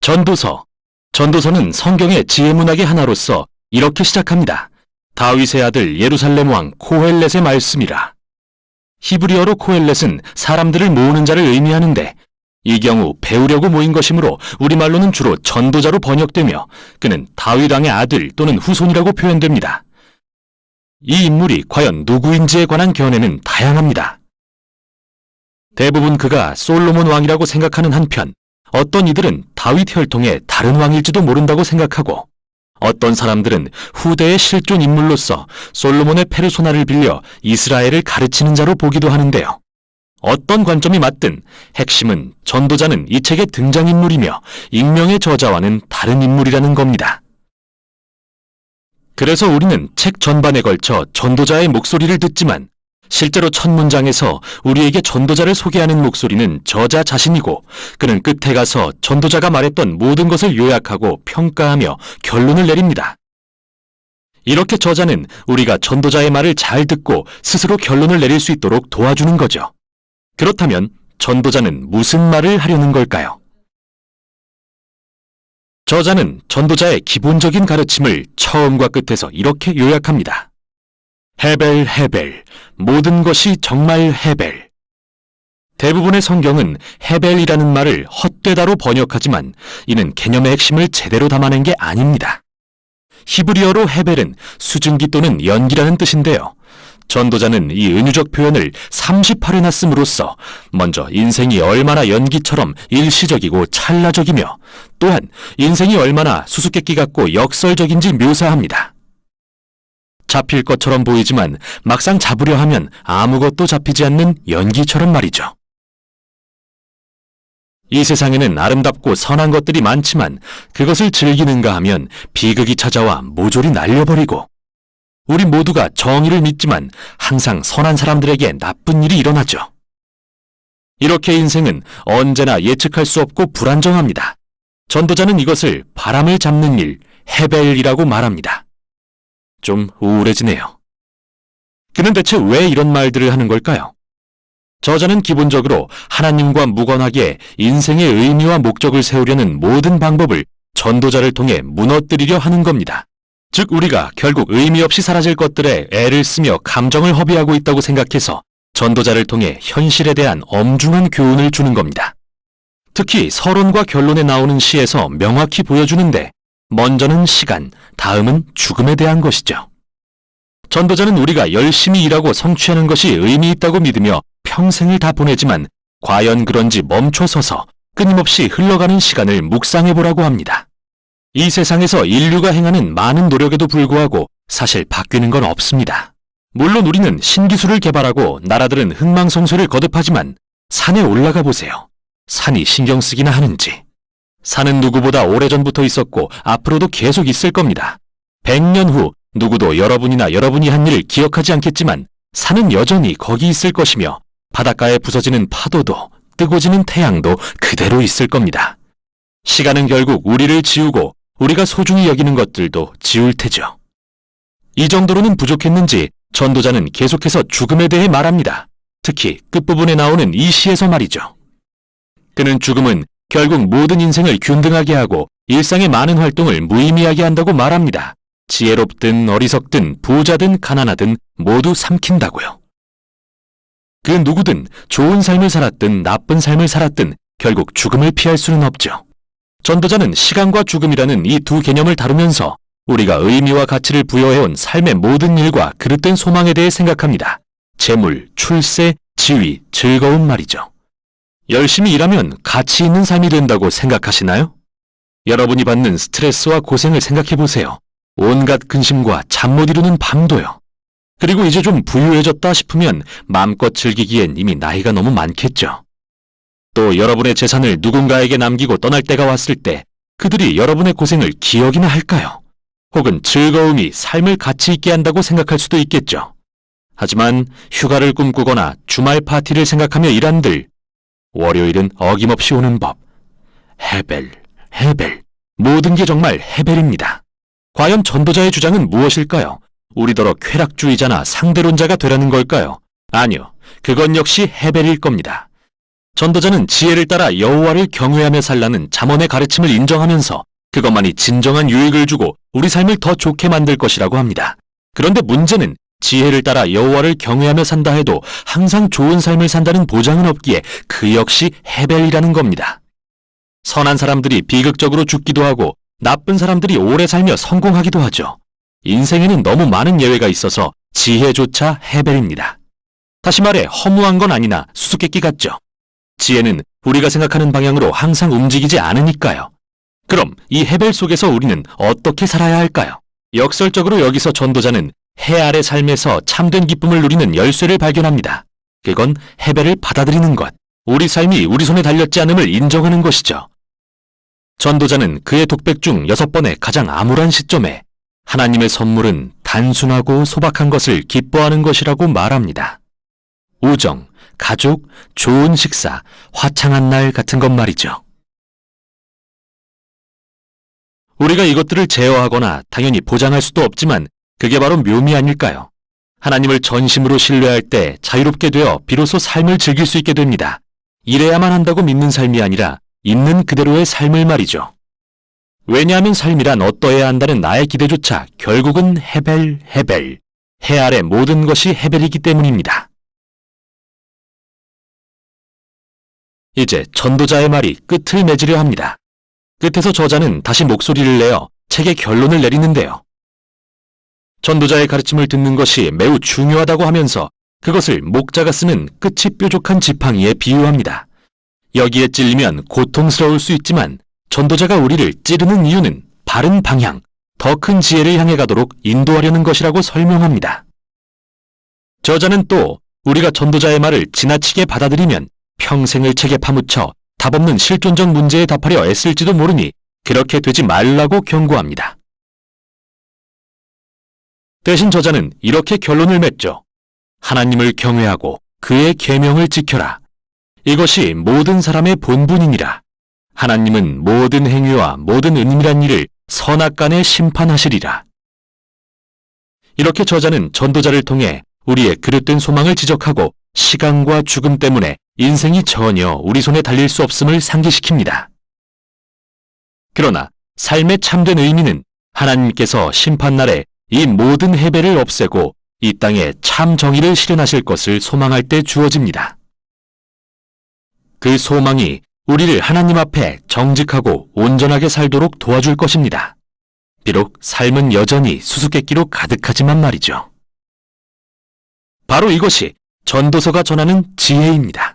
전도서. 전도서는 성경의 지혜문학의 하나로서 이렇게 시작합니다. 다윗의 아들 예루살렘 왕 코헬렛의 말씀이라. 히브리어로 코헬렛은 사람들을 모으는 자를 의미하는데 이 경우 배우려고 모인 것이므로 우리말로는 주로 전도자로 번역되며 그는 다윗 왕의 아들 또는 후손이라고 표현됩니다. 이 인물이 과연 누구인지에 관한 견해는 다양합니다. 대부분 그가 솔로몬 왕이라고 생각하는 한편 어떤 이들은 다윗 혈통의 다른 왕일지도 모른다고 생각하고 어떤 사람들은 후대의 실존 인물로서 솔로몬의 페르소나를 빌려 이스라엘을 가르치는 자로 보기도 하는데요. 어떤 관점이 맞든 핵심은 전도자는 이 책의 등장인물이며 익명의 저자와는 다른 인물이라는 겁니다. 그래서 우리는 책 전반에 걸쳐 전도자의 목소리를 듣지만 실제로 첫 문장에서 우리에게 전도자를 소개하는 목소리는 저자 자신이고 그는 끝에 가서 전도자가 말했던 모든 것을 요약하고 평가하며 결론을 내립니다. 이렇게 저자는 우리가 전도자의 말을 잘 듣고 스스로 결론을 내릴 수 있도록 도와주는 거죠. 그렇다면 전도자는 무슨 말을 하려는 걸까요? 저자는 전도자의 기본적인 가르침을 처음과 끝에서 이렇게 요약합니다. 헤벨 헤벨, 모든 것이 정말 헤벨. 대부분의 성경은 헤벨이라는 말을 헛되다로 번역하지만 이는 개념의 핵심을 제대로 담아낸 게 아닙니다. 히브리어로 헤벨은 수증기 또는 연기라는 뜻인데요. 전도자는 이 은유적 표현을 38회나 씀으로써 먼저 인생이 얼마나 연기처럼 일시적이고 찰나적이며 또한 인생이 얼마나 수수께끼 같고 역설적인지 묘사합니다. 잡힐 것처럼 보이지만 막상 잡으려 하면 아무것도 잡히지 않는 연기처럼 말이죠. 이 세상에는 아름답고 선한 것들이 많지만 그것을 즐기는가 하면 비극이 찾아와 모조리 날려버리고 우리 모두가 정의를 믿지만 항상 선한 사람들에게 나쁜 일이 일어나죠. 이렇게 인생은 언제나 예측할 수 없고 불안정합니다. 전도자는 이것을 바람을 잡는 일, 헤벨이라고 말합니다. 좀 우울해지네요. 그는 대체 왜 이런 말들을 하는 걸까요? 저자는 기본적으로 하나님과 무관하게 인생의 의미와 목적을 세우려는 모든 방법을 전도자를 통해 무너뜨리려 하는 겁니다. 즉 우리가 결국 의미 없이 사라질 것들에 애를 쓰며 감정을 허비하고 있다고 생각해서 전도자를 통해 현실에 대한 엄중한 교훈을 주는 겁니다. 특히 서론과 결론에 나오는 시에서 명확히 보여주는데 먼저는 시간, 다음은 죽음에 대한 것이죠. 전도자는 우리가 열심히 일하고 성취하는 것이 의미 있다고 믿으며 평생을 다 보내지만 과연 그런지 멈춰서서 끊임없이 흘러가는 시간을 묵상해보라고 합니다. 이 세상에서 인류가 행하는 많은 노력에도 불구하고 사실 바뀌는 건 없습니다. 물론 우리는 신기술을 개발하고 나라들은 흥망성쇠를 거듭하지만 산에 올라가 보세요. 산이 신경 쓰기나 하는지. 산은 누구보다 오래전부터 있었고 앞으로도 계속 있을 겁니다. 100년 후 누구도 여러분이 한 일을 기억하지 않겠지만 산은 여전히 거기 있을 것이며 바닷가에 부서지는 파도도 뜨고 지는 태양도 그대로 있을 겁니다. 시간은 결국 우리를 지우고 우리가 소중히 여기는 것들도 지울 테죠. 이 정도로는 부족했는지 전도자는 계속해서 죽음에 대해 말합니다. 특히 끝부분에 나오는 이 시에서 말이죠. 그는 죽음은 결국 모든 인생을 균등하게 하고 일상의 많은 활동을 무의미하게 한다고 말합니다. 지혜롭든 어리석든 부자든 가난하든 모두 삼킨다고요. 그 누구든 좋은 삶을 살았든 나쁜 삶을 살았든 결국 죽음을 피할 수는 없죠. 전도자는 시간과 죽음이라는 이 두 개념을 다루면서 우리가 의미와 가치를 부여해온 삶의 모든 일과 그릇된 소망에 대해 생각합니다. 재물, 출세, 지위, 즐거움 말이죠. 열심히 일하면 가치 있는 삶이 된다고 생각하시나요? 여러분이 받는 스트레스와 고생을 생각해 보세요. 온갖 근심과 잠 못 이루는 밤도요. 그리고 이제 좀 부유해졌다 싶으면 마음껏 즐기기엔 이미 나이가 너무 많겠죠. 또 여러분의 재산을 누군가에게 남기고 떠날 때가 왔을 때 그들이 여러분의 고생을 기억이나 할까요? 혹은 즐거움이 삶을 가치 있게 한다고 생각할 수도 있겠죠. 하지만 휴가를 꿈꾸거나 주말 파티를 생각하며 일한들 월요일은 어김없이 오는 법. 헤벨, 헤벨. 모든 게 정말 헤벨입니다. 과연 전도자의 주장은 무엇일까요? 우리더러 쾌락주의자나 상대론자가 되라는 걸까요? 아니요. 그건 역시 헤벨일 겁니다. 전도자는 지혜를 따라 여호와를 경외하며 살라는 잠언의 가르침을 인정하면서 그것만이 진정한 유익을 주고 우리 삶을 더 좋게 만들 것이라고 합니다. 그런데 문제는 지혜를 따라 여호와를 경외하며 산다 해도 항상 좋은 삶을 산다는 보장은 없기에 그 역시 헤벨이라는 겁니다. 선한 사람들이 비극적으로 죽기도 하고 나쁜 사람들이 오래 살며 성공하기도 하죠. 인생에는 너무 많은 예외가 있어서 지혜조차 헤벨입니다. 다시 말해 허무한 건 아니나 수수께끼 같죠. 지혜는 우리가 생각하는 방향으로 항상 움직이지 않으니까요. 그럼 이 헤벨 속에서 우리는 어떻게 살아야 할까요? 역설적으로 여기서 전도자는 해 아래 삶에서 참된 기쁨을 누리는 열쇠를 발견합니다. 그건 헤벨을 받아들이는 것, 우리 삶이 우리 손에 달렸지 않음을 인정하는 것이죠. 전도자는 그의 독백 중 6번의 가장 암울한 시점에 하나님의 선물은 단순하고 소박한 것을 기뻐하는 것이라고 말합니다. 우정, 가족, 좋은 식사, 화창한 날 같은 것 말이죠. 우리가 이것들을 제어하거나 당연히 보장할 수도 없지만 그게 바로 묘미 아닐까요? 하나님을 전심으로 신뢰할 때 자유롭게 되어 비로소 삶을 즐길 수 있게 됩니다. 이래야만 한다고 믿는 삶이 아니라 있는 그대로의 삶을 말이죠. 왜냐하면 삶이란 어떠해야 한다는 나의 기대조차 결국은 헤벨, 해 아래 모든 것이 헤벨이기 때문입니다. 이제 전도자의 말이 끝을 맺으려 합니다. 끝에서 저자는 다시 목소리를 내어 책의 결론을 내리는데요. 전도자의 가르침을 듣는 것이 매우 중요하다고 하면서 그것을 목자가 쓰는 끝이 뾰족한 지팡이에 비유합니다. 여기에 찔리면 고통스러울 수 있지만 전도자가 우리를 찌르는 이유는 바른 방향, 더 큰 지혜를 향해 가도록 인도하려는 것이라고 설명합니다. 저자는 또 우리가 전도자의 말을 지나치게 받아들이면 평생을 책에 파묻혀 답없는 실존적 문제에 답하려 애쓸지도 모르니 그렇게 되지 말라고 경고합니다. 대신 저자는 이렇게 결론을 맺죠. 하나님을 경외하고 그의 계명을 지켜라. 이것이 모든 사람의 본분이니라. 하나님은 모든 행위와 모든 은밀한 일을 선악간에 심판하시리라. 이렇게 저자는 전도자를 통해 우리의 그릇된 소망을 지적하고 시간과 죽음 때문에 인생이 전혀 우리 손에 달릴 수 없음을 상기시킵니다. 그러나 삶의 참된 의미는 하나님께서 심판날에 이 모든 해배를 없애고 이 땅에 참 정의를 실현하실 것을 소망할 때 주어집니다. 그 소망이 우리를 하나님 앞에 정직하고 온전하게 살도록 도와줄 것입니다. 비록 삶은 여전히 수수께끼로 가득하지만 말이죠. 바로 이것이 전도서가 전하는 지혜입니다.